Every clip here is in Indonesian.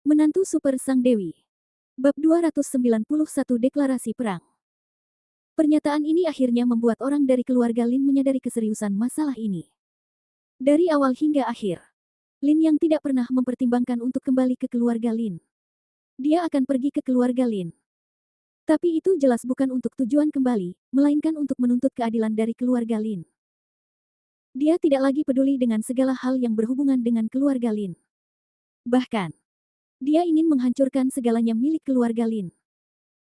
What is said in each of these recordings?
Menantu Super Sang Dewi. Bab 291 Deklarasi Perang. Pernyataan ini akhirnya membuat orang dari keluarga Lin menyadari keseriusan masalah ini. Dari awal hingga akhir, Lin yang tidak pernah mempertimbangkan untuk kembali ke keluarga Lin. Dia akan pergi ke keluarga Lin. Tapi itu jelas bukan untuk tujuan kembali, melainkan untuk menuntut keadilan dari keluarga Lin. Dia tidak lagi peduli dengan segala hal yang berhubungan dengan keluarga Lin. Bahkan, dia ingin menghancurkan segalanya milik keluarga Lin.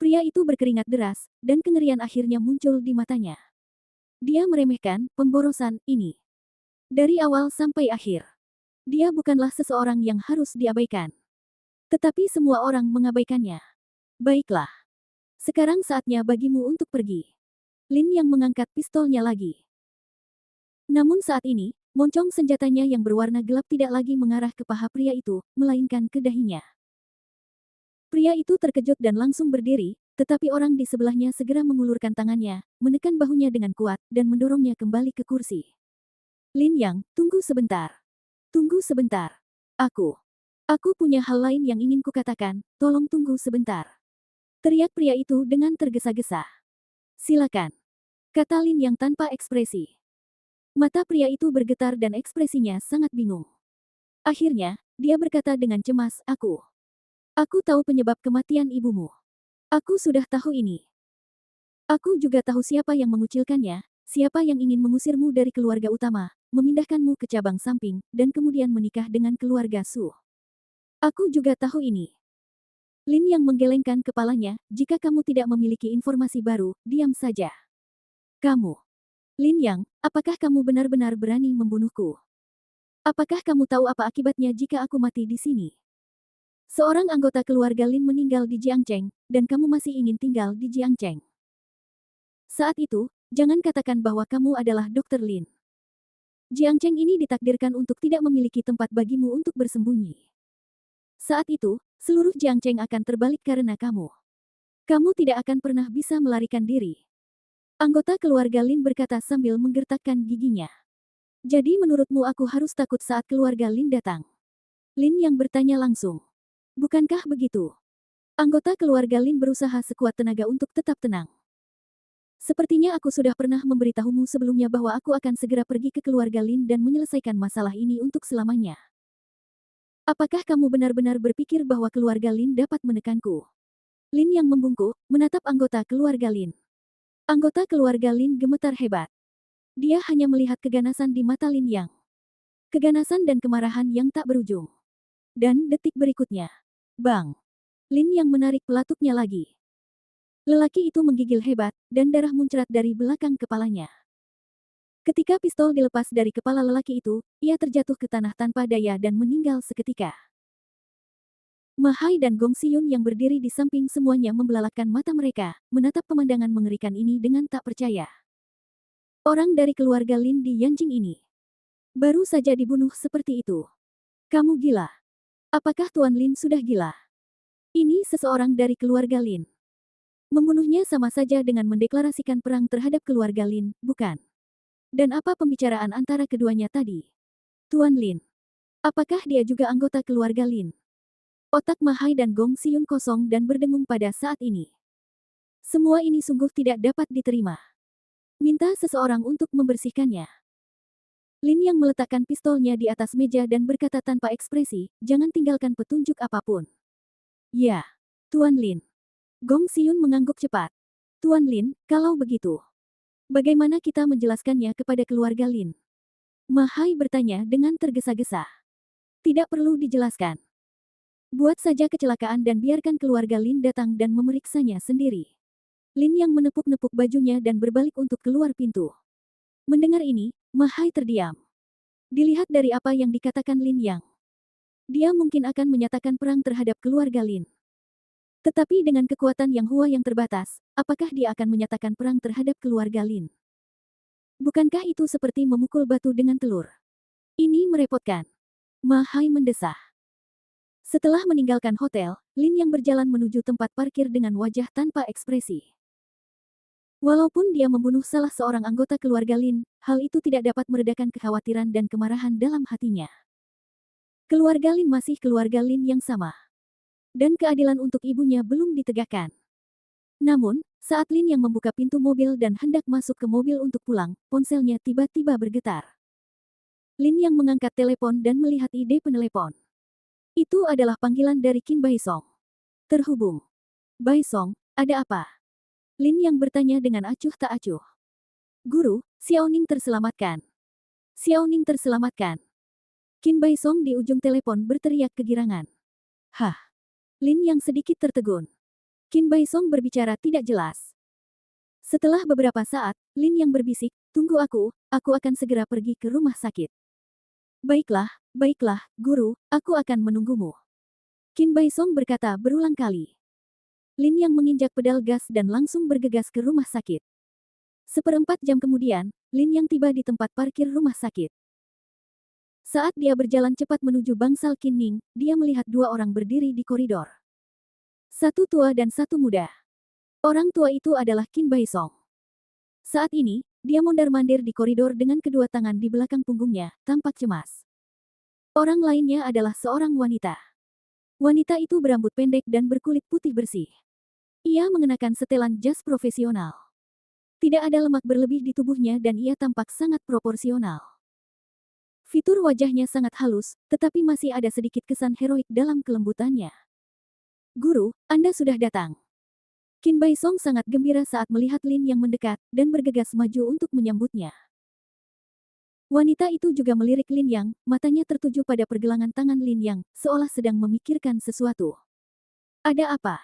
Pria itu berkeringat deras, dan kengerian akhirnya muncul di matanya. Dia meremehkan pemborosan ini. Dari awal sampai akhir. Dia bukanlah seseorang yang harus diabaikan. Tetapi semua orang mengabaikannya. Baiklah. Sekarang saatnya bagimu untuk pergi. Lin yang mengangkat pistolnya lagi. Namun saat ini, moncong senjatanya yang berwarna gelap tidak lagi mengarah ke paha pria itu, melainkan ke dahinya. Pria itu terkejut dan langsung berdiri, tetapi orang di sebelahnya segera mengulurkan tangannya, menekan bahunya dengan kuat, dan mendorongnya kembali ke kursi. Lin Yang, tunggu sebentar. Tunggu sebentar. Aku punya hal lain yang ingin kukatakan, tolong tunggu sebentar. Teriak pria itu dengan tergesa-gesa. Silakan. Kata Lin Yang tanpa ekspresi. Mata pria itu bergetar dan ekspresinya sangat bingung. Akhirnya, dia berkata dengan cemas, Aku tahu penyebab kematian ibumu. Aku sudah tahu ini. Aku juga tahu siapa yang mengucilkannya, siapa yang ingin mengusirmu dari keluarga utama, memindahkanmu ke cabang samping, dan kemudian menikah dengan keluarga Su. Aku juga tahu ini. Lin yang menggelengkan kepalanya, jika kamu tidak memiliki informasi baru, diam saja. Kamu. Lin Yang, apakah kamu benar-benar berani membunuhku? Apakah kamu tahu apa akibatnya jika aku mati di sini? Seorang anggota keluarga Lin meninggal di Jiangcheng, dan kamu masih ingin tinggal di Jiangcheng. Saat itu, jangan katakan bahwa kamu adalah Dr. Lin. Jiangcheng ini ditakdirkan untuk tidak memiliki tempat bagimu untuk bersembunyi. Saat itu, seluruh Jiangcheng akan terbalik karena kamu. Kamu tidak akan pernah bisa melarikan diri. Anggota keluarga Lin berkata sambil menggertakkan giginya. Jadi menurutmu aku harus takut saat keluarga Lin datang? Lin yang bertanya langsung. Bukankah begitu? Anggota keluarga Lin berusaha sekuat tenaga untuk tetap tenang. Sepertinya aku sudah pernah memberitahumu sebelumnya bahwa aku akan segera pergi ke keluarga Lin dan menyelesaikan masalah ini untuk selamanya. Apakah kamu benar-benar berpikir bahwa keluarga Lin dapat menekanku? Lin yang membungkuk, menatap anggota keluarga Lin. Anggota keluarga Lin gemetar hebat. Dia hanya melihat keganasan di mata Lin Yang. Keganasan dan kemarahan yang tak berujung. Dan detik berikutnya. Bang! Lin Yang menarik pelatuknya lagi. Lelaki itu menggigil hebat, dan darah muncrat dari belakang kepalanya. Ketika pistol dilepas dari kepala lelaki itu, ia terjatuh ke tanah tanpa daya dan meninggal seketika. Ma Hai dan Gong Xiyun yang berdiri di samping semuanya membelalakkan mata mereka, menatap pemandangan mengerikan ini dengan tak percaya. Orang dari keluarga Lin di Yanjing ini baru saja dibunuh seperti itu. Kamu gila. Apakah Tuan Lin sudah gila? Ini seseorang dari keluarga Lin. Membunuhnya sama saja dengan mendeklarasikan perang terhadap keluarga Lin, bukan? Dan apa pembicaraan antara keduanya tadi? Tuan Lin. Apakah dia juga anggota keluarga Lin? Otak Ma Hai dan Gong Xiyun kosong dan berdengung pada saat ini. Semua ini sungguh tidak dapat diterima. Minta seseorang untuk membersihkannya. Lin yang meletakkan pistolnya di atas meja dan berkata tanpa ekspresi, jangan tinggalkan petunjuk apapun. Ya, Tuan Lin. Gong Xiyun mengangguk cepat. Tuan Lin, kalau begitu, bagaimana kita menjelaskannya kepada keluarga Lin? Ma Hai bertanya dengan tergesa-gesa. Tidak perlu dijelaskan. Buat saja kecelakaan dan biarkan keluarga Lin datang dan memeriksanya sendiri. Lin yang menepuk-nepuk bajunya dan berbalik untuk keluar pintu. Mendengar ini, Ma Hai terdiam. Dilihat dari apa yang dikatakan Lin Yang, dia mungkin akan menyatakan perang terhadap keluarga Lin. Tetapi dengan kekuatan Yang Hua yang terbatas, apakah dia akan menyatakan perang terhadap keluarga Lin? Bukankah itu seperti memukul batu dengan telur? Ini merepotkan. Ma Hai mendesah. Setelah meninggalkan hotel, Lin yang berjalan menuju tempat parkir dengan wajah tanpa ekspresi. Walaupun dia membunuh salah seorang anggota keluarga Lin, hal itu tidak dapat meredakan kekhawatiran dan kemarahan dalam hatinya. Keluarga Lin masih keluarga Lin yang sama. dan keadilan untuk ibunya belum ditegakkan. Namun, saat Lin yang membuka pintu mobil dan hendak masuk ke mobil untuk pulang, ponselnya tiba-tiba bergetar. Lin yang mengangkat telepon dan melihat ID penelepon. Itu adalah panggilan dari Qin Baisong. Terhubung. Baisong, ada apa? Lin yang bertanya dengan acuh tak acuh. Guru, Xiaoning terselamatkan. Xiaoning terselamatkan. Qin Baisong di ujung telepon berteriak kegirangan. Hah? Lin yang sedikit tertegun. Qin Baisong berbicara tidak jelas. Setelah beberapa saat, Lin yang berbisik, tunggu aku akan segera pergi ke rumah sakit. Baiklah, guru, aku akan menunggumu. Qin Baisong berkata berulang kali. Lin yang menginjak pedal gas dan langsung bergegas ke rumah sakit. Seperempat jam kemudian, Lin yang tiba di tempat parkir rumah sakit. Saat dia berjalan cepat menuju bangsal Qin Ning, dia melihat dua orang berdiri di koridor. Satu tua dan satu muda. Orang tua itu adalah Qin Baisong. Saat ini, dia mondar-mandir di koridor dengan kedua tangan di belakang punggungnya, tampak cemas. Orang lainnya adalah seorang wanita. Wanita itu berambut pendek dan berkulit putih bersih. Ia mengenakan setelan jas profesional. Tidak ada lemak berlebih di tubuhnya dan ia tampak sangat proporsional. Fitur wajahnya sangat halus, tetapi masih ada sedikit kesan heroik dalam kelembutannya. Guru, Anda sudah datang. Qin Baisong sangat gembira saat melihat Lin yang mendekat, dan bergegas maju untuk menyambutnya. Wanita itu juga melirik Lin Yang, matanya tertuju pada pergelangan tangan Lin Yang, seolah sedang memikirkan sesuatu. Ada apa?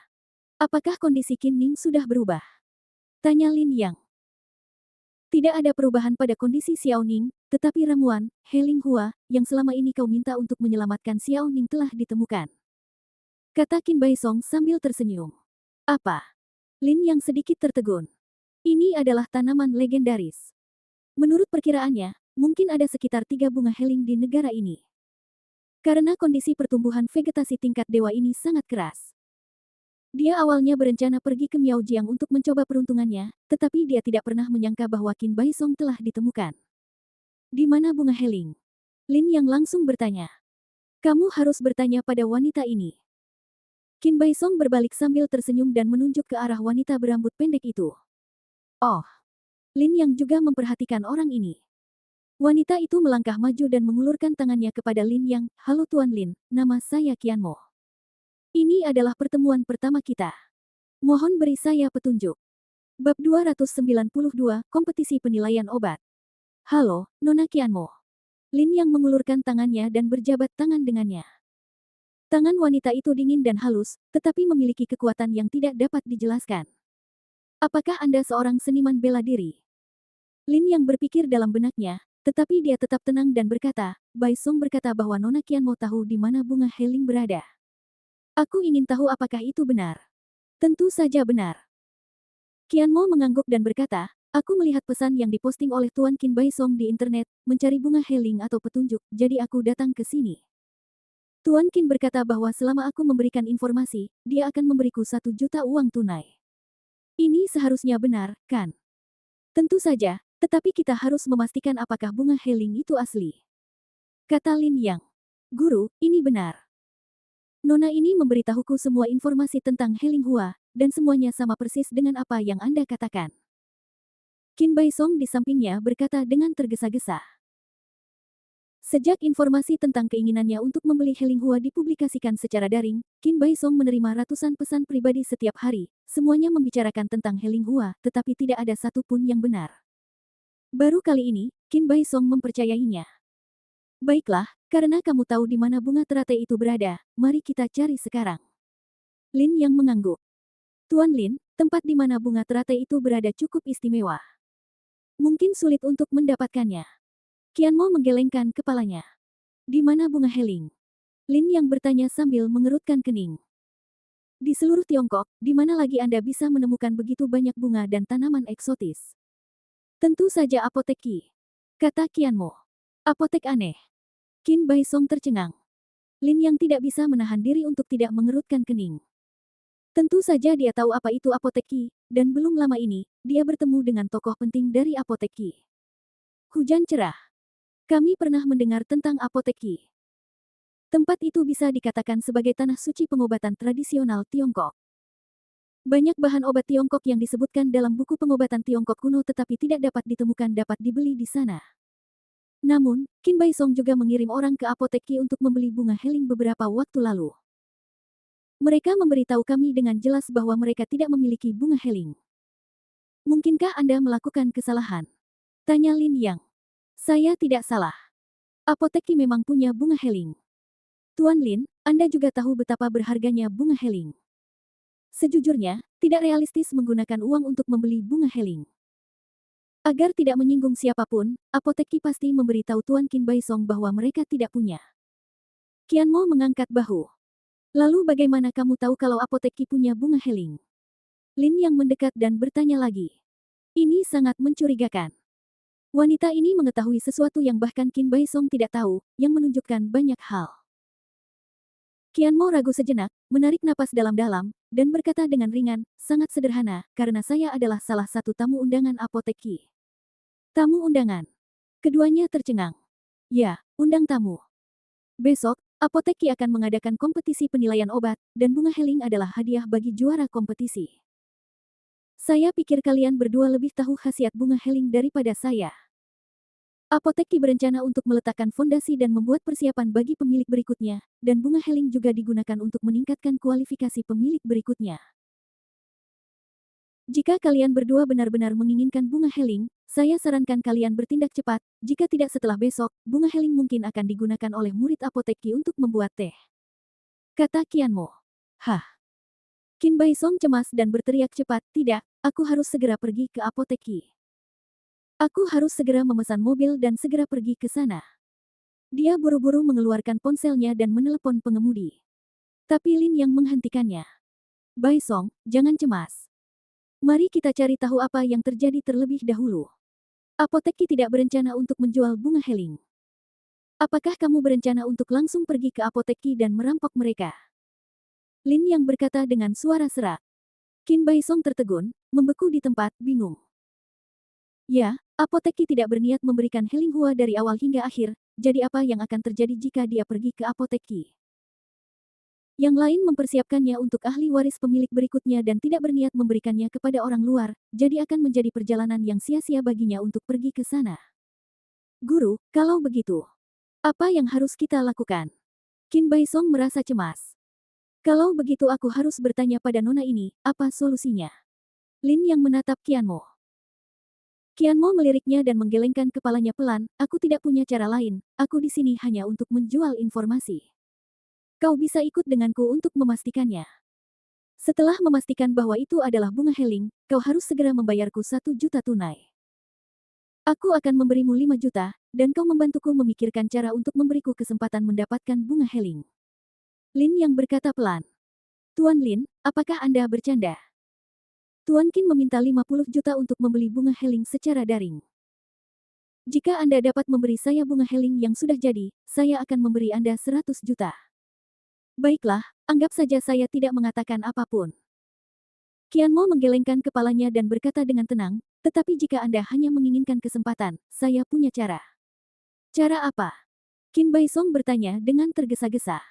Apakah kondisi Qin Ning sudah berubah? Tanya Lin Yang. Tidak ada perubahan pada kondisi Xiao Ning, tetapi ramuan, Heling Hua, yang selama ini kau minta untuk menyelamatkan Xiao Ning telah ditemukan. Kata Qin Baisong sambil tersenyum. Apa? Lin yang sedikit tertegun. Ini adalah tanaman legendaris. Menurut perkiraannya, mungkin ada sekitar 3 bunga heling di negara ini. Karena kondisi pertumbuhan vegetasi tingkat dewa ini sangat keras. Dia awalnya berencana pergi ke Miaojiang untuk mencoba peruntungannya, tetapi dia tidak pernah menyangka bahwa Qin Baisong telah ditemukan. Di mana bunga heling? Lin yang langsung bertanya. Kamu harus bertanya pada wanita ini. Qin Baisong berbalik sambil tersenyum dan menunjuk ke arah wanita berambut pendek itu. Oh. Lin yang juga memperhatikan orang ini. Wanita itu melangkah maju dan mengulurkan tangannya kepada Lin Yang. Halo Tuan Lin, nama saya Qian Mo. Ini adalah pertemuan pertama kita. Mohon beri saya petunjuk. Bab 292, Kompetisi Penilaian Obat. Halo, Nona Qian Mo. Lin Yang mengulurkan tangannya dan berjabat tangan dengannya. Tangan wanita itu dingin dan halus, tetapi memiliki kekuatan yang tidak dapat dijelaskan. Apakah Anda seorang seniman bela diri? Lin yang berpikir dalam benaknya, tetapi dia tetap tenang dan berkata, Baisong berkata bahwa Nona Qian mau tahu di mana bunga heling berada. Aku ingin tahu apakah itu benar. Tentu saja benar. Qian Mo mengangguk dan berkata, aku melihat pesan yang diposting oleh Tuan Qin Baisong di internet, mencari bunga heling atau petunjuk, jadi aku datang ke sini. Tuan Qin berkata bahwa selama aku memberikan informasi, dia akan memberiku 1 juta uang tunai. Ini seharusnya benar, kan? Tentu saja, tetapi kita harus memastikan apakah bunga heling itu asli. Kata Lin Yang. Guru, ini benar. Nona ini memberitahuku semua informasi tentang Heling Hua, dan semuanya sama persis dengan apa yang Anda katakan. Qin Baisong di sampingnya berkata dengan tergesa-gesa. Sejak informasi tentang keinginannya untuk membeli Heling Hua dipublikasikan secara daring, Qin Baisong menerima ratusan pesan pribadi setiap hari, semuanya membicarakan tentang Heling Hua, tetapi tidak ada satupun yang benar. Baru kali ini, Qin Baisong mempercayainya. Baiklah, karena kamu tahu di mana bunga teratai itu berada, mari kita cari sekarang. Lin yang mengangguk. Tuan Lin, tempat di mana bunga teratai itu berada cukup istimewa. Mungkin sulit untuk mendapatkannya. Qian Mo menggelengkan kepalanya. Di mana bunga heling? Lin yang bertanya sambil mengerutkan kening. Di seluruh Tiongkok, di mana lagi Anda bisa menemukan begitu banyak bunga dan tanaman eksotis? Tentu saja apotek Qi, kata Qian Mo. Apotek aneh. Qin Baisong tercengang. Lin yang tidak bisa menahan diri untuk tidak mengerutkan kening. Tentu saja dia tahu apa itu apotek Qi, dan belum lama ini, dia bertemu dengan tokoh penting dari apotek Qi. Hujan cerah. Kami pernah mendengar tentang apotek Qi. Tempat itu bisa dikatakan sebagai tanah suci pengobatan tradisional Tiongkok. Banyak bahan obat Tiongkok yang disebutkan dalam buku pengobatan Tiongkok kuno tetapi tidak dapat ditemukan dapat dibeli di sana. Namun, Qin Bai Song juga mengirim orang ke apoteki untuk membeli bunga heling beberapa waktu lalu. Mereka memberitahu kami dengan jelas bahwa mereka tidak memiliki bunga heling. Mungkinkah Anda melakukan kesalahan? Tanya Lin Yang. Saya tidak salah. Apoteki memang punya bunga heling. Tuan Lin, Anda juga tahu betapa berharganya bunga heling. Sejujurnya, tidak realistis menggunakan uang untuk membeli bunga heling. Agar tidak menyinggung siapapun, apoteki pasti memberitahu Tuan Qin Bai Song bahwa mereka tidak punya. Qian Mo mengangkat bahu. Lalu bagaimana kamu tahu kalau apoteki punya bunga heling? Lin yang mendekat dan bertanya lagi. Ini sangat mencurigakan. Wanita ini mengetahui sesuatu yang bahkan Qin Bai Song tidak tahu, yang menunjukkan banyak hal. Qian Mo ragu sejenak, menarik napas dalam-dalam, dan berkata dengan ringan, sangat sederhana, karena saya adalah salah satu tamu undangan apoteki. Tamu undangan. Keduanya tercengang. Ya, undang tamu. Besok, apoteki akan mengadakan kompetisi penilaian obat, dan bunga heling adalah hadiah bagi juara kompetisi. Saya pikir kalian berdua lebih tahu khasiat bunga heling daripada saya. Apoteki berencana untuk meletakkan fondasi dan membuat persiapan bagi pemilik berikutnya, dan bunga heling juga digunakan untuk meningkatkan kualifikasi pemilik berikutnya. Jika kalian berdua benar-benar menginginkan bunga heling, saya sarankan kalian bertindak cepat, jika tidak setelah besok, bunga heling mungkin akan digunakan oleh murid apoteki untuk membuat teh. Kata Qian Mo. Hah? Qin Bai Song cemas dan berteriak cepat, tidak, aku harus segera pergi ke apoteki. Aku harus segera memesan mobil dan segera pergi ke sana. Dia buru-buru mengeluarkan ponselnya dan menelepon pengemudi. Tapi Lin yang menghentikannya. Bai Song, jangan cemas. Mari kita cari tahu apa yang terjadi terlebih dahulu. Apoteki tidak berencana untuk menjual bunga heling. Apakah kamu berencana untuk langsung pergi ke apoteki dan merampok mereka? Lin yang berkata dengan suara serak. Qin Bai Song tertegun, membeku di tempat, bingung. Ya, apoteki tidak berniat memberikan heling hua dari awal hingga akhir, jadi apa yang akan terjadi jika dia pergi ke apoteki? Yang lain mempersiapkannya untuk ahli waris pemilik berikutnya dan tidak berniat memberikannya kepada orang luar, jadi akan menjadi perjalanan yang sia-sia baginya untuk pergi ke sana. Guru, kalau begitu, apa yang harus kita lakukan? Qin Bai Song merasa cemas. Kalau begitu aku harus bertanya pada nona ini, apa solusinya? Lin yang menatap Qian Mo. Qian Mo meliriknya dan menggelengkan kepalanya pelan, aku tidak punya cara lain, aku di sini hanya untuk menjual informasi. Kau bisa ikut denganku untuk memastikannya. Setelah memastikan bahwa itu adalah bunga heling, kau harus segera membayarku 1 juta tunai. Aku akan memberimu 5 juta, dan kau membantuku memikirkan cara untuk memberiku kesempatan mendapatkan bunga heling. Lin yang berkata pelan. Tuan Lin, apakah Anda bercanda? Tuan Qin meminta 50 juta untuk membeli bunga heling secara daring. Jika Anda dapat memberi saya bunga heling yang sudah jadi, saya akan memberi Anda 100 juta. Baiklah, anggap saja saya tidak mengatakan apapun. Qian Mo menggelengkan kepalanya dan berkata dengan tenang, tetapi jika Anda hanya menginginkan kesempatan, saya punya cara. Cara apa? Qin Bai Song bertanya dengan tergesa-gesa.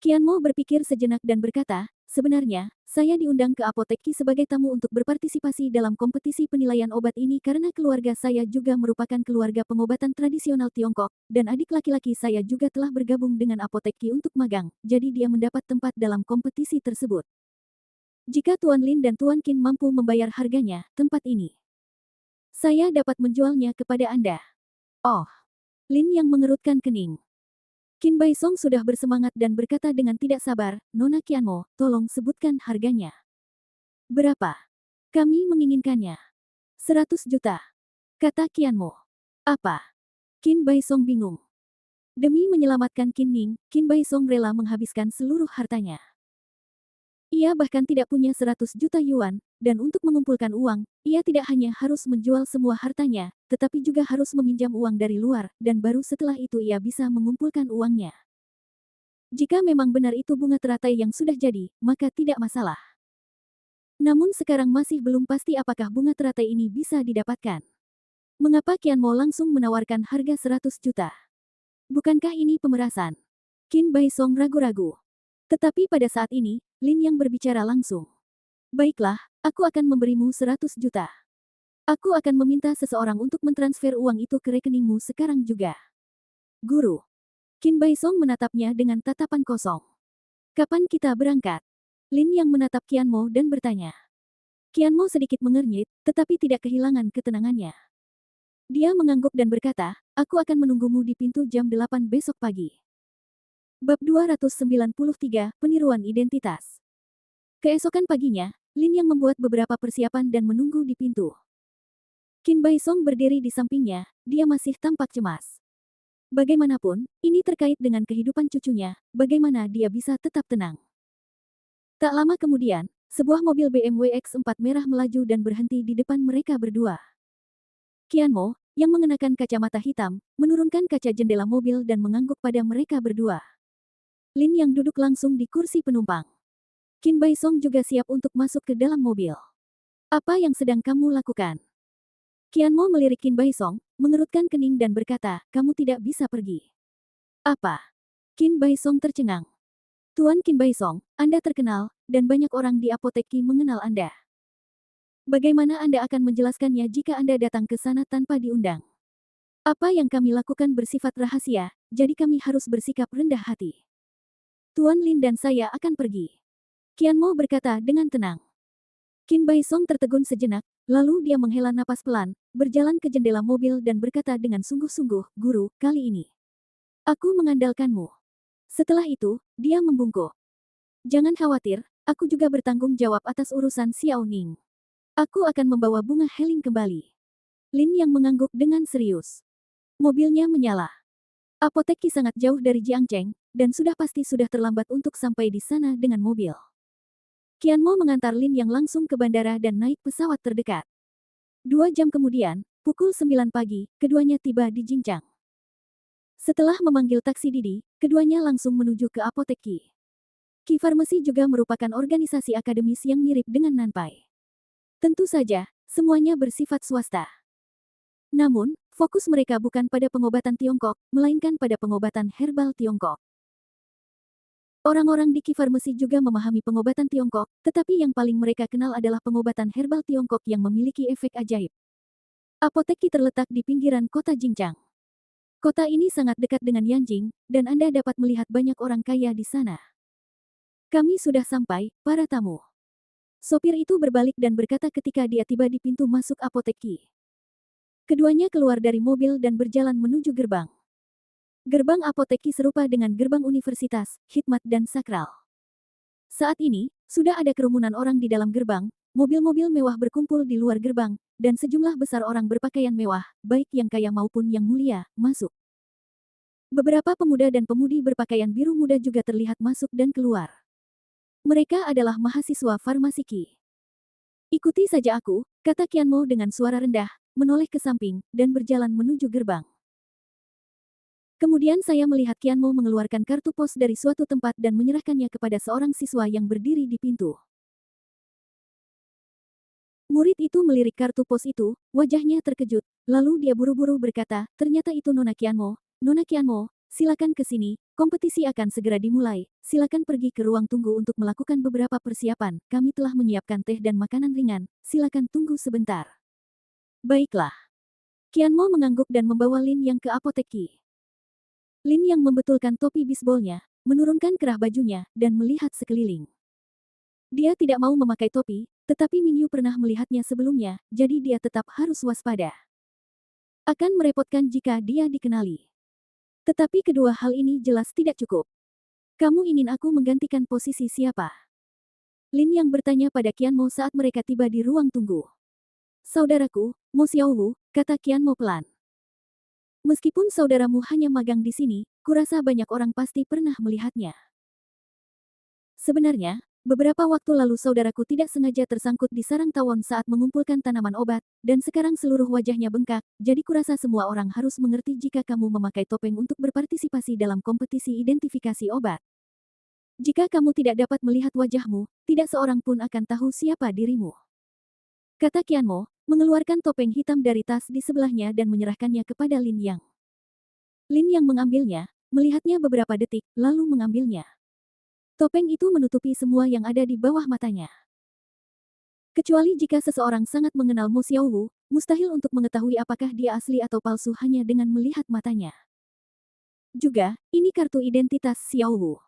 Qian Mo berpikir sejenak dan berkata, sebenarnya, saya diundang ke apoteki sebagai tamu untuk berpartisipasi dalam kompetisi penilaian obat ini karena keluarga saya juga merupakan keluarga pengobatan tradisional Tiongkok, dan adik laki-laki saya juga telah bergabung dengan apoteki untuk magang, jadi dia mendapat tempat dalam kompetisi tersebut. Jika Tuan Lin dan Tuan Qin mampu membayar harganya, tempat ini, saya dapat menjualnya kepada Anda. Oh, Lin yang mengerutkan kening. Qin Bai Song sudah bersemangat dan berkata dengan tidak sabar, Nona Qian Mo, tolong sebutkan harganya. Berapa? Kami menginginkannya. 100 juta. Kata Qian Mo. Apa? Qin Bai Song bingung. Demi menyelamatkan Qin Ning, Qin Bai Song rela menghabiskan seluruh hartanya. Ia bahkan tidak punya 100 juta yuan, dan untuk mengumpulkan uang, ia tidak hanya harus menjual semua hartanya, tetapi juga harus meminjam uang dari luar, dan baru setelah itu ia bisa mengumpulkan uangnya. Jika memang benar itu bunga teratai yang sudah jadi, maka tidak masalah. Namun sekarang masih belum pasti apakah bunga teratai ini bisa didapatkan. Mengapa Qian Mo langsung menawarkan harga 100 juta? Bukankah ini pemerasan? Qin Bai Song ragu-ragu. Tetapi pada saat ini, Lin yang berbicara langsung. Baiklah, aku akan memberimu 100 juta. Aku akan meminta seseorang untuk mentransfer uang itu ke rekeningmu sekarang juga. Guru. Qin Bai Song menatapnya dengan tatapan kosong. Kapan kita berangkat? Lin yang menatap Qian Mo dan bertanya. Qian Mo sedikit mengernyit, tetapi tidak kehilangan ketenangannya. Dia mengangguk dan berkata, aku akan menunggumu di pintu jam 8 besok pagi. Bab 293, Peniruan Identitas. Keesokan paginya, Lin yang membuat beberapa persiapan dan menunggu di pintu. Qin Bai Song berdiri di sampingnya, dia masih tampak cemas. Bagaimanapun, ini terkait dengan kehidupan cucunya, bagaimana dia bisa tetap tenang. Tak lama kemudian, sebuah mobil BMW X4 merah melaju dan berhenti di depan mereka berdua. Qian Mo, yang mengenakan kacamata hitam, menurunkan kaca jendela mobil dan mengangguk pada mereka berdua. Lin yang duduk langsung di kursi penumpang. Qin Bai Song juga siap untuk masuk ke dalam mobil. Apa yang sedang kamu lakukan? Qian Mo melirik Qin Bai Song, mengerutkan kening dan berkata, kamu tidak bisa pergi. Apa? Qin Bai Song tercengang. Tuan Qin Bai Song, Anda terkenal, dan banyak orang di apotek Qi mengenal Anda. Bagaimana Anda akan menjelaskannya jika Anda datang ke sana tanpa diundang? Apa yang kami lakukan bersifat rahasia, jadi kami harus bersikap rendah hati. Tuan Lin dan saya akan pergi. Qian Mo berkata dengan tenang. Qin Bai Song tertegun sejenak, lalu dia menghela napas pelan, berjalan ke jendela mobil dan berkata dengan sungguh-sungguh, Guru, kali ini. Aku mengandalkanmu. Setelah itu, dia membungkuk. Jangan khawatir, aku juga bertanggung jawab atas urusan Xiao Ning. Aku akan membawa bunga Heling kembali. Lin yang mengangguk dengan serius. Mobilnya menyala. Apotek Qi sangat jauh dari Jiangcheng, dan sudah pasti sudah terlambat untuk sampai di sana dengan mobil. Qian Mo mengantar Lin yang langsung ke bandara dan naik pesawat terdekat. 2 jam kemudian, pukul 9 pagi, keduanya tiba di Jinchang. Setelah memanggil taksi Didi, keduanya langsung menuju ke apotek Qi. Qi Pharmacy juga merupakan organisasi akademis yang mirip dengan Nanpai. Tentu saja, semuanya bersifat swasta. Namun, fokus mereka bukan pada pengobatan Tiongkok, melainkan pada pengobatan herbal Tiongkok. Orang-orang di Qi Pharmacy juga memahami pengobatan Tiongkok, tetapi yang paling mereka kenal adalah pengobatan herbal Tiongkok yang memiliki efek ajaib. Apotek Qi terletak di pinggiran kota Jinchang. Kota ini sangat dekat dengan Yanjing, dan Anda dapat melihat banyak orang kaya di sana. Kami sudah sampai, para tamu. Sopir itu berbalik dan berkata ketika dia tiba di pintu masuk apotek Qi. Keduanya keluar dari mobil dan berjalan menuju gerbang. Gerbang apotek Qi serupa dengan gerbang universitas, hikmat dan sakral. Saat ini, sudah ada kerumunan orang di dalam gerbang, mobil-mobil mewah berkumpul di luar gerbang, dan sejumlah besar orang berpakaian mewah, baik yang kaya maupun yang mulia, masuk. Beberapa pemuda dan pemudi berpakaian biru muda juga terlihat masuk dan keluar. Mereka adalah mahasiswa farmasi Qi. Ikuti saja aku, kata Qian Mo dengan suara rendah, menoleh ke samping, dan berjalan menuju gerbang. Kemudian saya melihat Qian Mo mengeluarkan kartu pos dari suatu tempat dan menyerahkannya kepada seorang siswa yang berdiri di pintu. Murid itu melirik kartu pos itu, wajahnya terkejut, lalu dia buru-buru berkata, ternyata itu Nona Qian Mo. Nona Qian Mo, silakan ke sini, kompetisi akan segera dimulai, silakan pergi ke ruang tunggu untuk melakukan beberapa persiapan, kami telah menyiapkan teh dan makanan ringan, silakan tunggu sebentar. Baiklah. Qian Mo mengangguk dan membawa Lin Yang ke apotek Qi. Lin Yang membetulkan topi bisbolnya, menurunkan kerah bajunya, dan melihat sekeliling. Dia tidak mau memakai topi, tetapi Ming Yu pernah melihatnya sebelumnya, jadi dia tetap harus waspada. Akan merepotkan jika dia dikenali. Tetapi kedua hal ini jelas tidak cukup. Kamu ingin aku menggantikan posisi siapa? Lin Yang bertanya pada Qian Mo saat mereka tiba di ruang tunggu. Saudaraku, Mo Xiaowu, kata Qian Mo pelan. Meskipun saudaramu hanya magang di sini, kurasa banyak orang pasti pernah melihatnya. Sebenarnya, beberapa waktu lalu saudaraku tidak sengaja tersangkut di sarang tawon saat mengumpulkan tanaman obat, dan sekarang seluruh wajahnya bengkak, jadi kurasa semua orang harus mengerti jika kamu memakai topeng untuk berpartisipasi dalam kompetisi identifikasi obat. Jika kamu tidak dapat melihat wajahmu, tidak seorang pun akan tahu siapa dirimu. Kata Qian Mo, mengeluarkan topeng hitam dari tas di sebelahnya dan menyerahkannya kepada Lin Yang. Lin yang mengambilnya, melihatnya beberapa detik, lalu mengambilnya. Topeng itu menutupi semua yang ada di bawah matanya. Kecuali jika seseorang sangat mengenal Mo Xiaowu, mustahil untuk mengetahui apakah dia asli atau palsu hanya dengan melihat matanya. Juga, ini kartu identitas Xiaowu.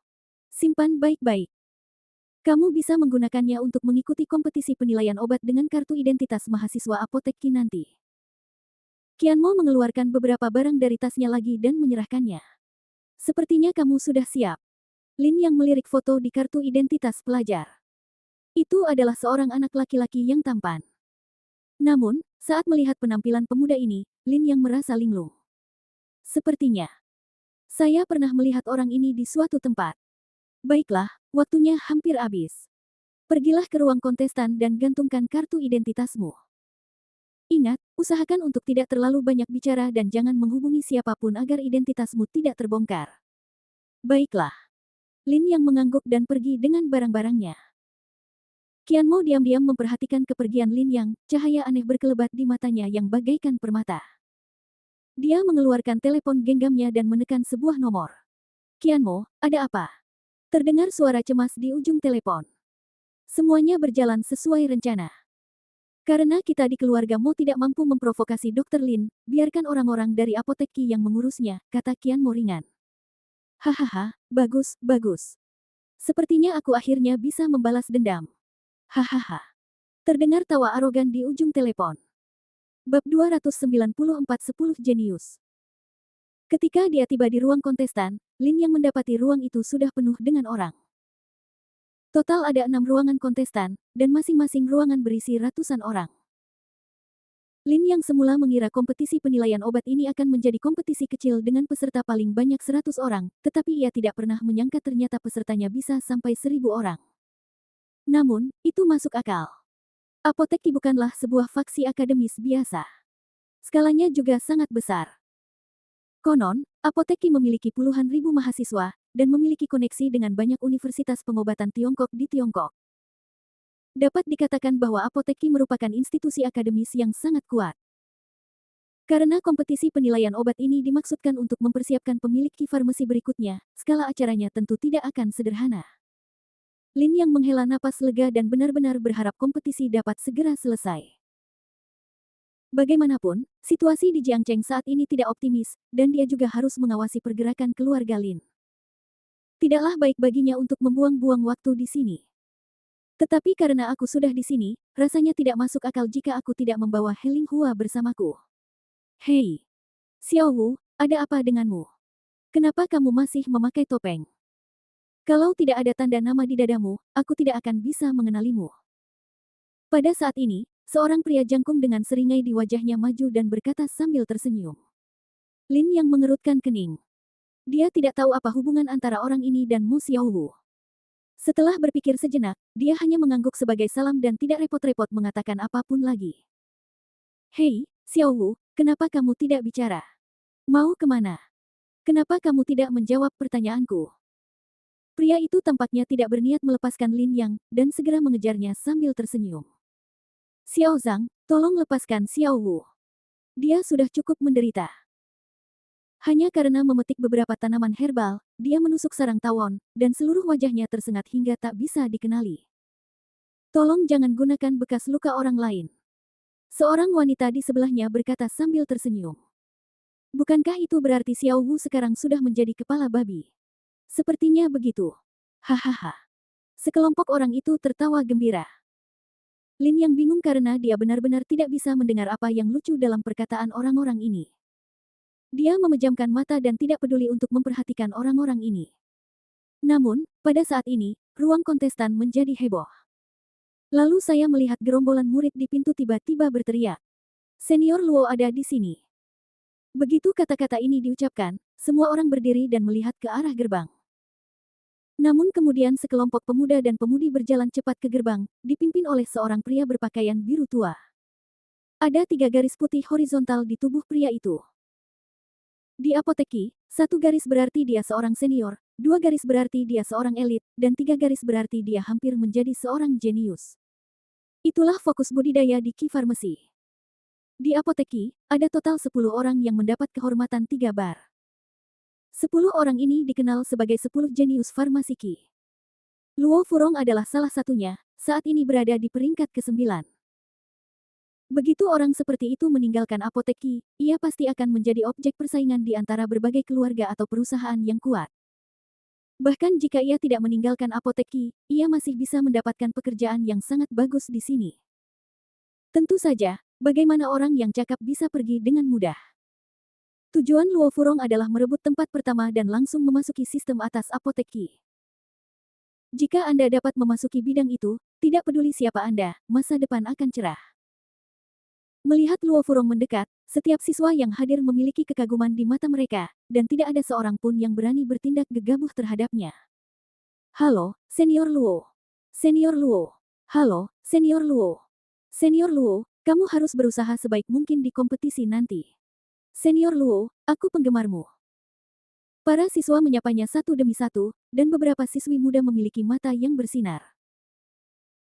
Simpan baik-baik. Kamu bisa menggunakannya untuk mengikuti kompetisi penilaian obat dengan kartu identitas mahasiswa apotek Qi nanti. Qianmo mengeluarkan beberapa barang dari tasnya lagi dan menyerahkannya. Sepertinya kamu sudah siap. Lin yang melirik foto di kartu identitas pelajar. Itu adalah seorang anak laki-laki yang tampan. Namun, saat melihat penampilan pemuda ini, Lin yang merasa linglung. Sepertinya, saya pernah melihat orang ini di suatu tempat. Baiklah, waktunya hampir habis. Pergilah ke ruang kontestan dan gantungkan kartu identitasmu. Ingat, usahakan untuk tidak terlalu banyak bicara dan jangan menghubungi siapapun agar identitasmu tidak terbongkar. Baiklah. Lin yang mengangguk dan pergi dengan barang-barangnya. Qianmo diam-diam memperhatikan kepergian Lin Yang, cahaya aneh berkelebat di matanya yang bagaikan permata. Dia mengeluarkan telepon genggamnya dan menekan sebuah nomor. Qianmo, ada apa? Terdengar suara cemas di ujung telepon. Semuanya berjalan sesuai rencana. Karena kita di keluarga Mo tidak mampu memprovokasi Dr. Lin, biarkan orang-orang dari apotek Qi yang mengurusnya, kata Qianmo ringan. Hahaha, bagus, bagus. Sepertinya aku akhirnya bisa membalas dendam. Hahaha. Terdengar tawa arogan di ujung telepon. Bab 294-10 Jenius. Ketika dia tiba di ruang kontestan, Lin yang mendapati ruang itu sudah penuh dengan orang. Total ada 6 ruangan kontestan, dan masing-masing ruangan berisi ratusan orang. Lin yang semula mengira kompetisi penilaian obat ini akan menjadi kompetisi kecil dengan peserta paling banyak 100 orang, tetapi ia tidak pernah menyangka ternyata pesertanya bisa sampai 1000 orang. Namun, itu masuk akal. Apotek Qi bukanlah sebuah faksi akademis biasa. Skalanya juga sangat besar. Konon, Apotek Qi memiliki puluhan ribu mahasiswa, dan memiliki koneksi dengan banyak universitas pengobatan Tiongkok di Tiongkok. Dapat dikatakan bahwa Apotek Qi merupakan institusi akademis yang sangat kuat. Karena kompetisi penilaian obat ini dimaksudkan untuk mempersiapkan pemilik Qi Farmasi berikutnya, skala acaranya tentu tidak akan sederhana. Lin yang menghela napas lega dan benar-benar berharap kompetisi dapat segera selesai. Bagaimanapun, situasi di Jiangcheng saat ini tidak optimis, dan dia juga harus mengawasi pergerakan keluarga Lin. Tidaklah baik baginya untuk membuang-buang waktu di sini. Tetapi karena aku sudah di sini, rasanya tidak masuk akal jika aku tidak membawa Heling Hua bersamaku. Hei, Xiaowu, ada apa denganmu? Kenapa kamu masih memakai topeng? Kalau tidak ada tanda nama di dadamu, aku tidak akan bisa mengenalimu. Pada saat ini, seorang pria jangkung dengan seringai di wajahnya maju dan berkata sambil tersenyum. Lin yang mengerutkan kening. Dia tidak tahu apa hubungan antara orang ini dan Mo Xiaowu. Setelah berpikir sejenak, dia hanya mengangguk sebagai salam dan tidak repot-repot mengatakan apapun lagi. Hei, Xiaowu, kenapa kamu tidak bicara? Mau kemana? Kenapa kamu tidak menjawab pertanyaanku? Pria itu tampaknya tidak berniat melepaskan Lin Yang, dan segera mengejarnya sambil tersenyum. Xiao Zhang, tolong lepaskan Xiaowu. Dia sudah cukup menderita. Hanya karena memetik beberapa tanaman herbal, dia menusuk sarang tawon, dan seluruh wajahnya tersengat hingga tak bisa dikenali. Tolong jangan gunakan bekas luka orang lain. Seorang wanita di sebelahnya berkata sambil tersenyum. Bukankah itu berarti Xiaowu sekarang sudah menjadi kepala babi? Sepertinya begitu. Hahaha. Sekelompok orang itu tertawa gembira. Lin yang bingung karena dia benar-benar tidak bisa mendengar apa yang lucu dalam perkataan orang-orang ini. Dia memejamkan mata dan tidak peduli untuk memperhatikan orang-orang ini. Namun, pada saat ini, ruang kontestan menjadi heboh. Lalu saya melihat gerombolan murid di pintu tiba-tiba berteriak. Senior Luo ada di sini. Begitu kata-kata ini diucapkan, semua orang berdiri dan melihat ke arah gerbang. Namun kemudian sekelompok pemuda dan pemudi berjalan cepat ke gerbang, dipimpin oleh seorang pria berpakaian biru tua. Ada 3 garis putih horizontal di tubuh pria itu. Di Apotek Qi, 1 garis berarti dia seorang senior, 2 garis berarti dia seorang elit, dan 3 garis berarti dia hampir menjadi seorang jenius. Itulah fokus budidaya di Qi Farmasi. Di Apotek Qi, ada total 10 orang yang mendapat kehormatan 3 bar. 10 orang ini dikenal sebagai 10 jenius farmasiki. Luo Furong adalah salah satunya, saat ini berada di peringkat ke-9. Begitu orang seperti itu meninggalkan apotek Qi, ia pasti akan menjadi objek persaingan di antara berbagai keluarga atau perusahaan yang kuat. Bahkan jika ia tidak meninggalkan apotek Qi, ia masih bisa mendapatkan pekerjaan yang sangat bagus di sini. Tentu saja, bagaimana orang yang cakap bisa pergi dengan mudah. Tujuan Luo Furong adalah merebut tempat pertama dan langsung memasuki sistem atas apotek Qi. Jika Anda dapat memasuki bidang itu, tidak peduli siapa Anda, masa depan akan cerah. Melihat Luo Furong mendekat, setiap siswa yang hadir memiliki kekaguman di mata mereka, dan tidak ada seorang pun yang berani bertindak gegabah terhadapnya. Halo, Senior Luo. Senior Luo. Halo, Senior Luo. Senior Luo, kamu harus berusaha sebaik mungkin di kompetisi nanti. Senior Luo, aku penggemarmu. Para siswa menyapanya satu demi satu, dan beberapa siswi muda memiliki mata yang bersinar.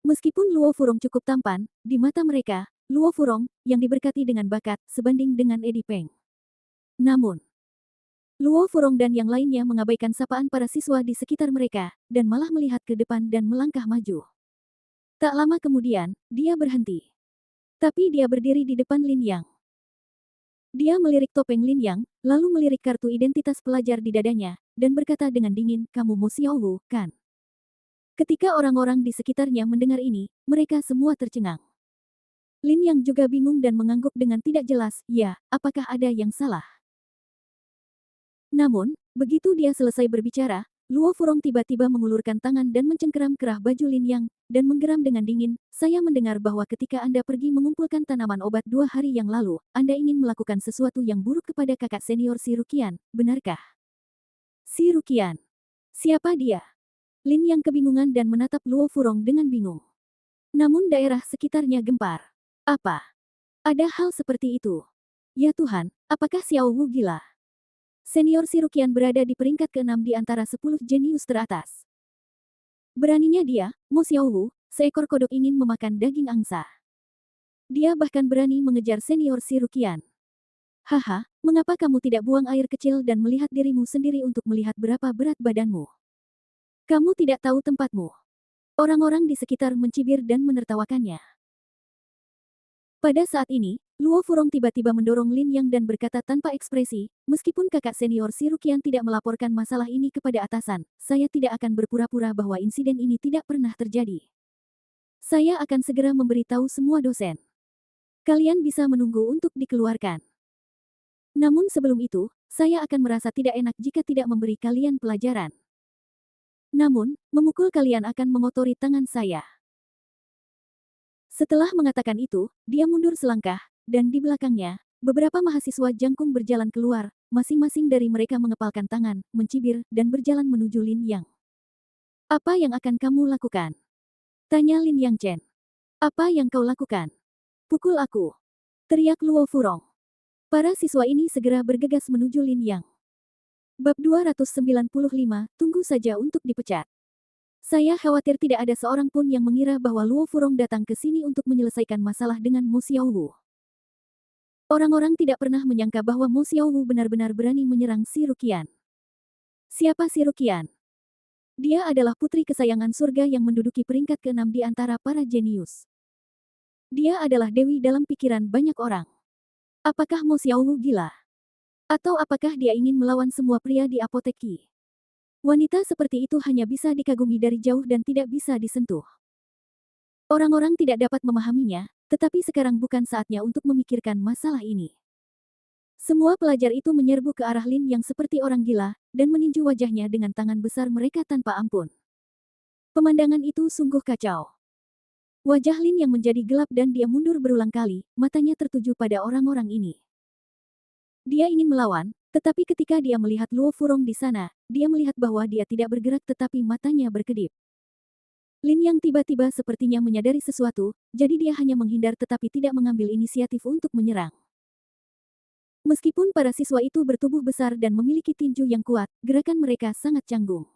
Meskipun Luo Furong cukup tampan, di mata mereka, Luo Furong, yang diberkati dengan bakat, sebanding dengan Eddie Peng. Namun, Luo Furong dan yang lainnya mengabaikan sapaan para siswa di sekitar mereka, dan malah melihat ke depan dan melangkah maju. Tak lama kemudian, dia berhenti. Tapi dia berdiri di depan Lin Yang. Dia melirik topeng Lin Yang, lalu melirik kartu identitas pelajar di dadanya, dan berkata dengan dingin, "Kamu Mo Xiaowu, kan?" Ketika orang-orang di sekitarnya mendengar ini, mereka semua tercengang. Lin Yang juga bingung dan mengangguk dengan tidak jelas, "Ya, apakah ada yang salah?" Namun, begitu dia selesai berbicara, Luo Furong tiba-tiba mengulurkan tangan dan mencengkeram kerah baju Lin Yang, dan menggeram dengan dingin, "Saya mendengar bahwa ketika Anda pergi mengumpulkan tanaman obat 2 hari yang lalu, Anda ingin melakukan sesuatu yang buruk kepada kakak senior si Ruqian, benarkah?" Si Ruqian. Siapa dia? Lin Yang kebingungan dan menatap Luo Furong dengan bingung. Namun daerah sekitarnya gempar. Apa? Ada hal seperti itu? Ya Tuhan, apakah Xiao Wu gila? Senior si Ruqian berada di peringkat ke-6 di antara 10 jenius teratas. Beraninya dia, Mo Xiao Wu, seekor kodok ingin memakan daging angsa. Dia bahkan berani mengejar senior si Ruqian. Haha, mengapa kamu tidak buang air kecil dan melihat dirimu sendiri untuk melihat berapa berat badanmu? Kamu tidak tahu tempatmu. Orang-orang di sekitar mencibir dan menertawakannya. Pada saat ini, Luo Furong tiba-tiba mendorong Lin Yang dan berkata tanpa ekspresi, "Meskipun kakak senior si Ruqian tidak melaporkan masalah ini kepada atasan, saya tidak akan berpura-pura bahwa insiden ini tidak pernah terjadi. Saya akan segera memberitahu semua dosen. Kalian bisa menunggu untuk dikeluarkan. Namun sebelum itu, saya akan merasa tidak enak jika tidak memberi kalian pelajaran. Namun, memukul kalian akan mengotori tangan saya." Setelah mengatakan itu, dia mundur selangkah, dan di belakangnya, beberapa mahasiswa jangkung berjalan keluar, masing-masing dari mereka mengepalkan tangan, mencibir, dan berjalan menuju Lin Yang. "Apa yang akan kamu lakukan?" tanya Lin Yang Chen. "Apa yang kau lakukan? Pukul aku!" teriak Luo Furong. Para siswa ini segera bergegas menuju Lin Yang. Bab 295, tunggu saja untuk dipecat. Saya khawatir tidak ada seorang pun yang mengira bahwa Luo Furong datang ke sini untuk menyelesaikan masalah dengan Mo Xiaowu. Orang-orang tidak pernah menyangka bahwa Mo Xiaowu benar-benar berani menyerang si Ruqian. Siapa si Ruqian? Dia adalah putri kesayangan surga yang menduduki peringkat ke-6 di antara para jenius. Dia adalah dewi dalam pikiran banyak orang. Apakah Mo Xiaowu gila? Atau apakah dia ingin melawan semua pria di apotek Qi? Wanita seperti itu hanya bisa dikagumi dari jauh dan tidak bisa disentuh. Orang-orang tidak dapat memahaminya, tetapi sekarang bukan saatnya untuk memikirkan masalah ini. Semua pelajar itu menyerbu ke arah Lin yang seperti orang gila, dan meninju wajahnya dengan tangan besar mereka tanpa ampun. Pemandangan itu sungguh kacau. Wajah Lin yang menjadi gelap dan dia mundur berulang kali, matanya tertuju pada orang-orang ini. Dia ingin melawan, tetapi ketika dia melihat Luo Furong di sana, dia melihat bahwa dia tidak bergerak tetapi matanya berkedip. Lin Yang tiba-tiba sepertinya menyadari sesuatu, jadi dia hanya menghindar tetapi tidak mengambil inisiatif untuk menyerang. Meskipun para siswa itu bertubuh besar dan memiliki tinju yang kuat, gerakan mereka sangat canggung.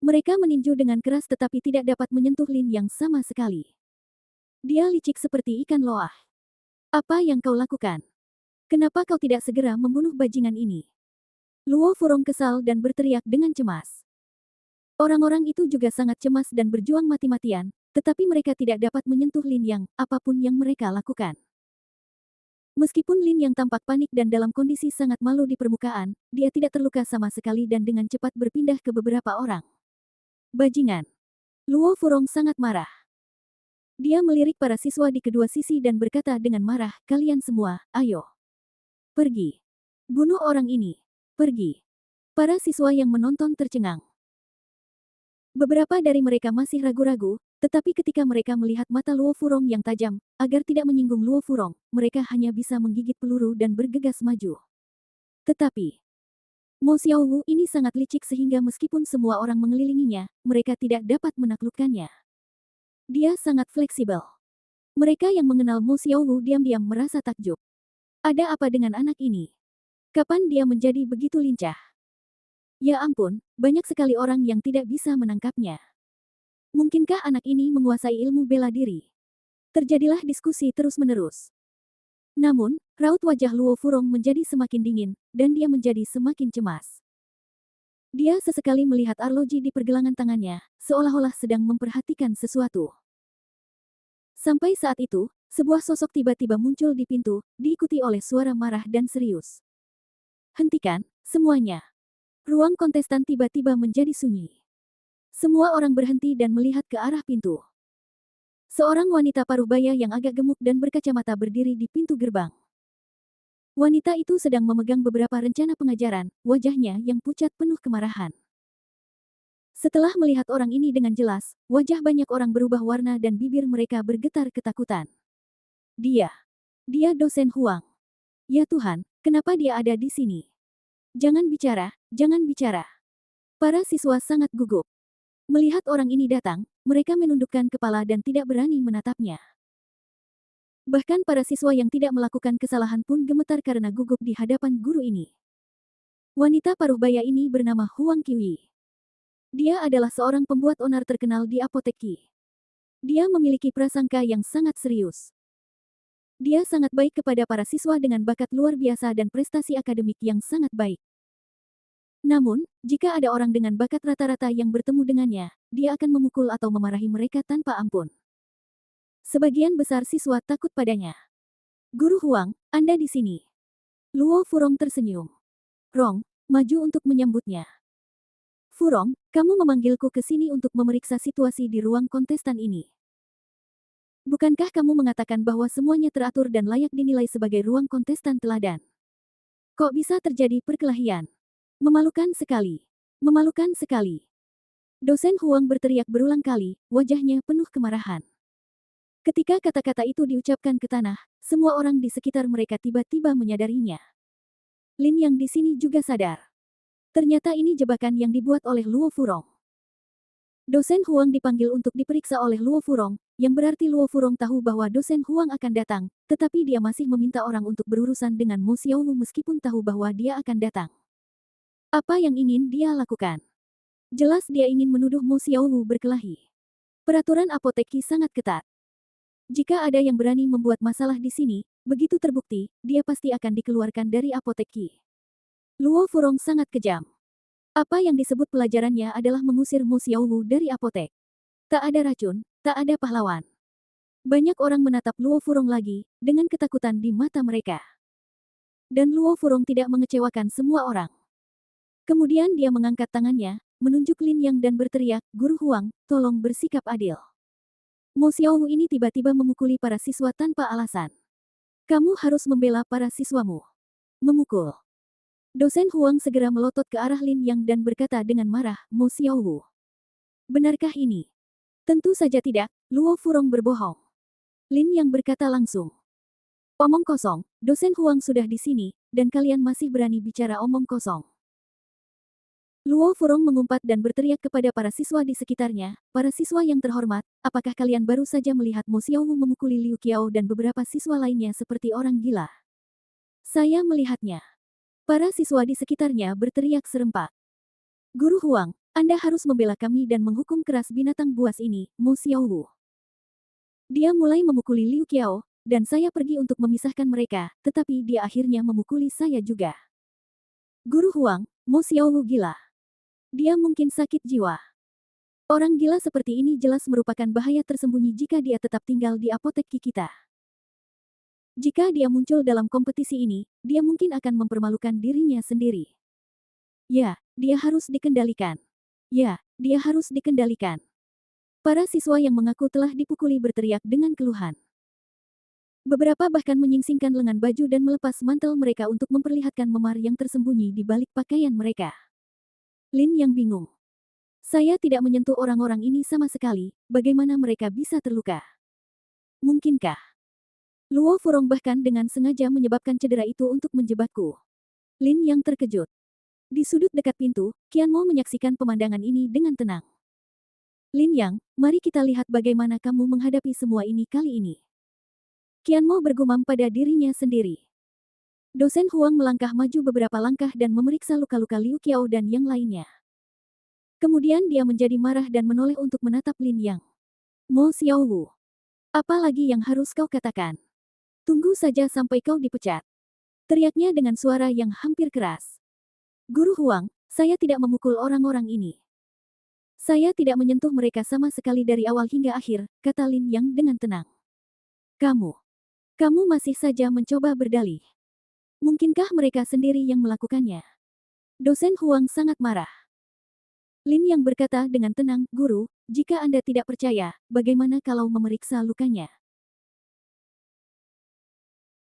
Mereka meninju dengan keras tetapi tidak dapat menyentuh Lin Yang sama sekali. Dia licik seperti ikan loah. "Apa yang kau lakukan? Kenapa kau tidak segera membunuh bajingan ini?" Luo Furong kesal dan berteriak dengan cemas. Orang-orang itu juga sangat cemas dan berjuang mati-matian, tetapi mereka tidak dapat menyentuh Lin Yang, apapun yang mereka lakukan. Meskipun Lin Yang tampak panik dan dalam kondisi sangat malu di permukaan, dia tidak terluka sama sekali dan dengan cepat berpindah ke beberapa orang. Bajingan. Luo Furong sangat marah. Dia melirik para siswa di kedua sisi dan berkata dengan marah, "Kalian semua, ayo. Pergi. Bunuh orang ini. Pergi." Para siswa yang menonton tercengang. Beberapa dari mereka masih ragu-ragu, tetapi ketika mereka melihat mata Luo Furong yang tajam, agar tidak menyinggung Luo Furong, mereka hanya bisa menggigit peluru dan bergegas maju. Tetapi, Mo Xiaowu ini sangat licik sehingga meskipun semua orang mengelilinginya, mereka tidak dapat menaklukkannya. Dia sangat fleksibel. Mereka yang mengenal Mo Xiaowu diam-diam merasa takjub. Ada apa dengan anak ini? Kapan dia menjadi begitu lincah? Ya ampun, banyak sekali orang yang tidak bisa menangkapnya. Mungkinkah anak ini menguasai ilmu bela diri? Terjadilah diskusi terus-menerus. Namun, raut wajah Luo Furong menjadi semakin dingin, dan dia menjadi semakin cemas. Dia sesekali melihat arloji di pergelangan tangannya, seolah-olah sedang memperhatikan sesuatu. Sampai saat itu, sebuah sosok tiba-tiba muncul di pintu, diikuti oleh suara marah dan serius. "Hentikan, semuanya." Ruang kontestan tiba-tiba menjadi sunyi. Semua orang berhenti dan melihat ke arah pintu. Seorang wanita parubaya yang agak gemuk dan berkacamata berdiri di pintu gerbang. Wanita itu sedang memegang beberapa rencana pengajaran, wajahnya yang pucat penuh kemarahan. Setelah melihat orang ini dengan jelas, wajah banyak orang berubah warna dan bibir mereka bergetar ketakutan. Dia dosen Huang. Ya Tuhan, kenapa dia ada di sini? Jangan bicara, jangan bicara. Para siswa sangat gugup. Melihat orang ini datang, mereka menundukkan kepala dan tidak berani menatapnya. Bahkan para siswa yang tidak melakukan kesalahan pun gemetar karena gugup di hadapan guru ini. Wanita paruh baya ini bernama Huang Qiyi. Dia adalah seorang pembuat onar terkenal di apotek Qi. Dia memiliki prasangka yang sangat serius. Dia sangat baik kepada para siswa dengan bakat luar biasa dan prestasi akademik yang sangat baik. Namun, jika ada orang dengan bakat rata-rata yang bertemu dengannya, dia akan memukul atau memarahi mereka tanpa ampun. Sebagian besar siswa takut padanya. "Guru Huang, Anda di sini." Luo Furong tersenyum. "Rong, maju untuk menyambutnya." "Furong, kamu memanggilku ke sini untuk memeriksa situasi di ruang kontestan ini. Bukankah kamu mengatakan bahwa semuanya teratur dan layak dinilai sebagai ruang kontestan teladan? Kok bisa terjadi perkelahian? Memalukan sekali. Memalukan sekali." Dosen Huang berteriak berulang kali, wajahnya penuh kemarahan. Ketika kata-kata itu diucapkan ke tanah, semua orang di sekitar mereka tiba-tiba menyadarinya. Lin yang di sini juga sadar. Ternyata ini jebakan yang dibuat oleh Luo Furong. Dosen Huang dipanggil untuk diperiksa oleh Luo Furong, yang berarti Luo Furong tahu bahwa dosen Huang akan datang, tetapi dia masih meminta orang untuk berurusan dengan Mo Xiaowu meskipun tahu bahwa dia akan datang. Apa yang ingin dia lakukan? Jelas dia ingin menuduh Mo Xiaowu berkelahi. Peraturan apotek Qi sangat ketat. Jika ada yang berani membuat masalah di sini, begitu terbukti, dia pasti akan dikeluarkan dari apotek Qi. Luo Furong sangat kejam. Apa yang disebut pelajarannya adalah mengusir Mo Xiaowu dari apotek. Tak ada racun, tak ada pahlawan. Banyak orang menatap Luo Furong lagi, dengan ketakutan di mata mereka. Dan Luo Furong tidak mengecewakan semua orang. Kemudian dia mengangkat tangannya, menunjuk Lin Yang dan berteriak, "Guru Huang, tolong bersikap adil." Mo Xiaowu ini tiba-tiba memukuli para siswa tanpa alasan. "Kamu harus membela para siswamu." Memukul. Dosen Huang segera melotot ke arah Lin Yang dan berkata dengan marah, "Mo Xiaowu. Benarkah ini?" "Tentu saja tidak," Luo Furong berbohong. Lin Yang berkata langsung. "Omong kosong, dosen Huang sudah di sini, dan kalian masih berani bicara omong kosong." Luo Furong mengumpat dan berteriak kepada para siswa di sekitarnya, "Para siswa yang terhormat, apakah kalian baru saja melihat Mo Xiaowu memukuli Liu Qiao dan beberapa siswa lainnya seperti orang gila?" "Saya melihatnya." Para siswa di sekitarnya berteriak serempak. "Guru Huang, Anda harus membela kami dan menghukum keras binatang buas ini, Mo Xiaowu. Dia mulai memukuli Liu Qiao, dan saya pergi untuk memisahkan mereka, tetapi dia akhirnya memukuli saya juga." "Guru Huang, Mo Xiaowu gila. Dia mungkin sakit jiwa. Orang gila seperti ini jelas merupakan bahaya tersembunyi jika dia tetap tinggal di apotek Qi kita. Jika dia muncul dalam kompetisi ini, dia mungkin akan mempermalukan dirinya sendiri. Ya, dia harus dikendalikan. Ya, dia harus dikendalikan. Para siswa yang mengaku telah dipukuli berteriak dengan keluhan. Beberapa bahkan menyingsingkan lengan baju dan melepas mantel mereka untuk memperlihatkan memar yang tersembunyi di balik pakaian mereka. Lin yang bingung. Saya tidak menyentuh orang-orang ini sama sekali, bagaimana mereka bisa terluka? Mungkinkah Luo Furong bahkan dengan sengaja menyebabkan cedera itu untuk menjebakku? Lin yang terkejut. Di sudut dekat pintu, Qian Mo menyaksikan pemandangan ini dengan tenang. Lin Yang, mari kita lihat bagaimana kamu menghadapi semua ini kali ini. Qian Mo bergumam pada dirinya sendiri. Dosen Huang melangkah maju beberapa langkah dan memeriksa luka-luka Liu Qiao dan yang lainnya. Kemudian dia menjadi marah dan menoleh untuk menatap Lin Yang. Mo Xiaowu. Apa lagi yang harus kau katakan? Tunggu saja sampai kau dipecat. Teriaknya dengan suara yang hampir keras. Guru Huang, saya tidak memukul orang-orang ini. Saya tidak menyentuh mereka sama sekali dari awal hingga akhir, kata Lin Yang dengan tenang. Kamu masih saja mencoba berdalih. Mungkinkah mereka sendiri yang melakukannya? Dosen Huang sangat marah. Lin Yang berkata dengan tenang, Guru, jika Anda tidak percaya, bagaimana kalau memeriksa lukanya?